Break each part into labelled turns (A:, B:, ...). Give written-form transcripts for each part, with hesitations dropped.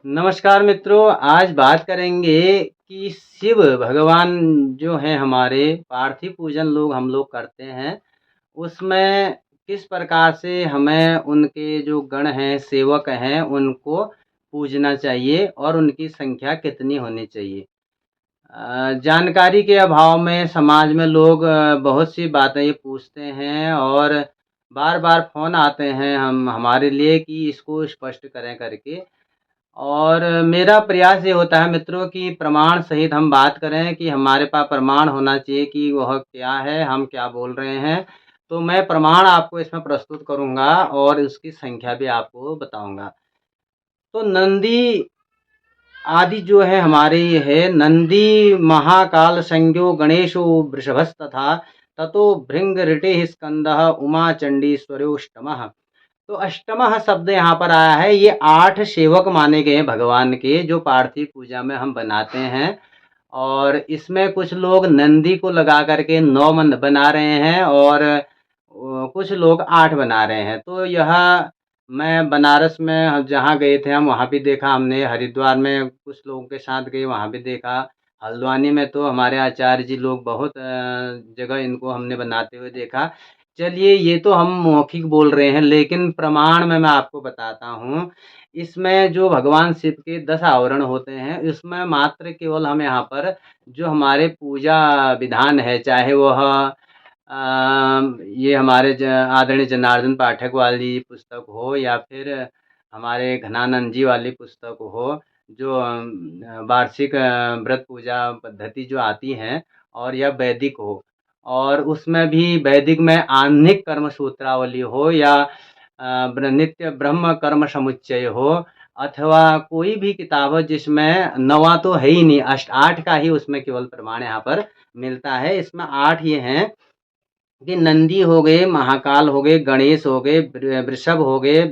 A: नमस्कार मित्रों, आज बात करेंगे कि शिव भगवान जो हैं हमारे पार्थिव पूजन हम लोग करते हैं, उसमें किस प्रकार से हमें उनके जो गण हैं, सेवक हैं, उनको पूजना चाहिए और उनकी संख्या कितनी होनी चाहिए। जानकारी के अभाव में समाज में लोग बहुत सी बातें ये पूछते हैं और बार-बार फ़ोन आते हैं हमारे लिए कि इसको स्पष्ट करें करके। और मेरा प्रयास ये होता है मित्रों कि प्रमाण सहित हम बात करें कि हमारे पास प्रमाण होना चाहिए कि वह क्या है, हम क्या बोल रहे हैं। तो मैं प्रमाण आपको इसमें प्रस्तुत करूँगा और उसकी संख्या भी आपको बताऊँगा। तो नंदी आदि जो है हमारे ये है नंदी महाकाल संज्ञो गणेशो वृषभस्तथा ततो भृंगऋटेः स्कंदः उमा चंडीश्वरोष्टमः। तो अष्टमः शब्द यहाँ पर आया है, ये 8 सेवक माने गए हैं भगवान के जो पार्थिव पूजा में हम बनाते हैं। और इसमें कुछ लोग नंदी को लगा करके 9 मन बना रहे हैं और कुछ लोग 8 बना रहे हैं। तो यह मैं बनारस में जहाँ गए थे हम वहाँ भी देखा हमने, हरिद्वार में कुछ लोगों के साथ गए वहाँ भी देखा, हल्द्वानी में तो हमारे आचार्य जी लोग बहुत जगह इनको हमने बनाते हुए देखा। चलिए ये तो हम मौखिक बोल रहे हैं लेकिन प्रमाण में मैं आपको बताता हूँ। इसमें जो भगवान शिव के 10 आवरण होते हैं, इसमें मात्र केवल हम यहाँ पर जो हमारे पूजा विधान है, चाहे वह ये हमारे आदरणीय जनार्दन पाठक वाली पुस्तक हो या फिर हमारे घनानंद जी वाली पुस्तक हो, जो वार्षिक व्रत पूजा पद्धति जो आती हैं और या वैदिक हो। और उसमें भी वैदिक में आह्निक कर्म सूत्रावली हो या नित्य ब्रह्म कर्म समुच्चय हो, अथवा कोई भी किताब हो जिसमें 9वां तो है ही नहीं, 8 का ही उसमें केवल प्रमाण यहाँ पर मिलता है। इसमें 8 ये हैं कि नंदी हो गए, महाकाल हो गए, गणेश हो गए, वृषभ हो गए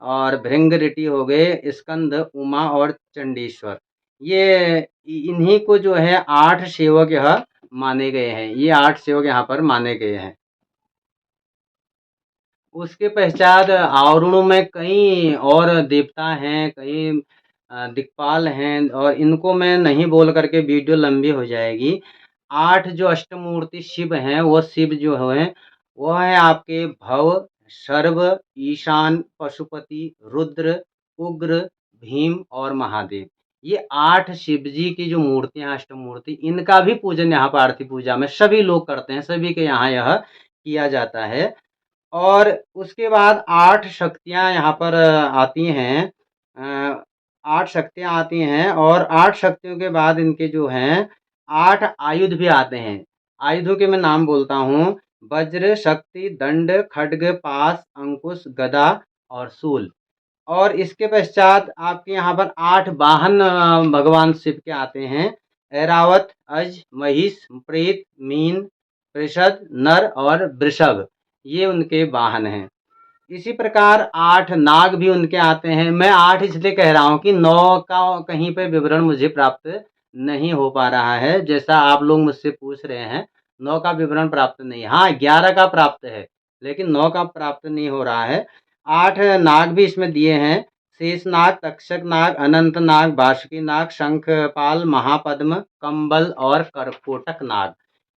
A: और भृंगऋटि हो गए, स्कंद, उमा और चंडीश्वर। ये इन्हीं को जो है 8 सेवक यह माने गए हैं। ये 8 सेवक यहाँ पर माने गए हैं। उसके पश्चात आवरणों में कई और देवता हैं, कई दिक्पाल हैं और इनको मैं नहीं बोल करके वीडियो लंबी हो जाएगी। 8 जो अष्टमूर्ति शिव हैं, वो शिव जो हैं, वो हैं आपके भव, सर्व, ईशान, पशुपति, रुद्र, उग्र, भीम और महादेव। ये 8 शिव जी की जो मूर्तियाँ हैं अष्टमूर्ति, इनका भी पूजन यहाँ पार्थिव पूजा में सभी लोग करते हैं, सभी के यहाँ यह किया जाता है। और उसके बाद 8 शक्तियाँ यहाँ पर आती हैं। 8 शक्तियाँ आती हैं और 8 शक्तियों के बाद इनके जो हैं 8 आयुध भी आते हैं। आयुधों के मैं नाम बोलता हूँ, वज्र, शक्ति, दंड, खड्ग, पाश, अंकुश, गदा और शूल। और इसके पश्चात आपके यहाँ पर 8 वाहन भगवान शिव के आते हैं। ऐरावत, अज, महिष, प्रेत, मीन, पृषद, नर और वृषभ, ये उनके वाहन हैं। इसी प्रकार 8 नाग भी उनके आते हैं। मैं 8 इसलिए कह रहा हूँ कि 9 का कहीं पे विवरण मुझे प्राप्त नहीं हो पा रहा है। जैसा आप लोग मुझसे पूछ रहे हैं, 9 का विवरण प्राप्त नहीं है। हाँ, 11 का प्राप्त है, लेकिन 9 का प्राप्त नहीं हो रहा है। 8 नाग भी इसमें दिए हैं। शेषनाग, तक्षक नाग, अनंत नाग, बासुकी नाग, शंखपाल, महापद्म, कंबल और करकोटक नाग।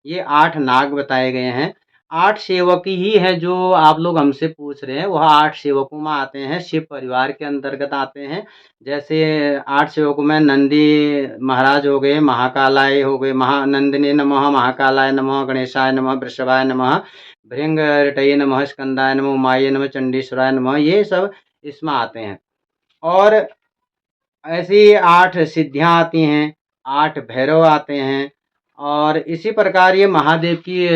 A: ये 8 नाग बताए गए हैं। 8 सेवक ही हैं जो आप लोग हमसे पूछ रहे हैं, वह 8 सेवकों में आते हैं, शिव परिवार के अंतर्गत आते हैं। जैसे 8 सेवकों में नंदी महाराज हो गए, महाकालाय हो गए, महानंदिने नमः, महाकालाय नमः, गणेशाय नमः, वृषभाय नमः, भृंगरटये नमः, स्कंदाय नमः, उमाय नमः, चंडीश्वराय नमः, ये सब इसमें आते हैं। और ऐसी 8 सिद्धियाँ आती हैं, 8 भैरव आते हैं और इसी प्रकार ये महादेव की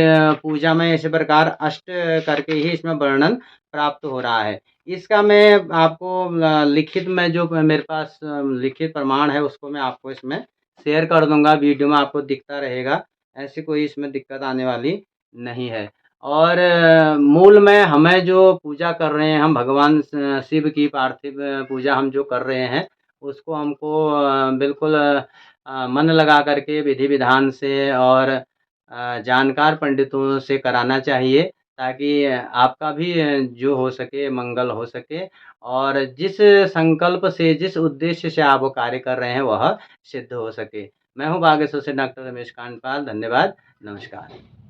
A: पूजा में इसी प्रकार अष्ट करके ही इसमें वर्णन प्राप्त हो रहा है। इसका मैं आपको लिखित में जो मेरे पास लिखित प्रमाण है उसको मैं आपको इसमें शेयर कर दूँगा, वीडियो में आपको दिखता रहेगा। ऐसी कोई इसमें दिक्कत आने वाली नहीं है। और मूल में हमें जो पूजा कर रहे हैं हम भगवान शिव की पार्थिव पूजा हम जो कर रहे हैं, उसको हमको बिल्कुल मन लगा करके विधि विधान से और जानकार पंडितों से कराना चाहिए। ताकि आपका भी जो हो सके मंगल हो सके और जिस संकल्प से, जिस उद्देश्य से आप वो कार्य कर रहे हैं वह सिद्ध हो सके। मैं हूँ बागेश्वर से डॉक्टर रमेश कांडपाल। धन्यवाद। नमस्कार।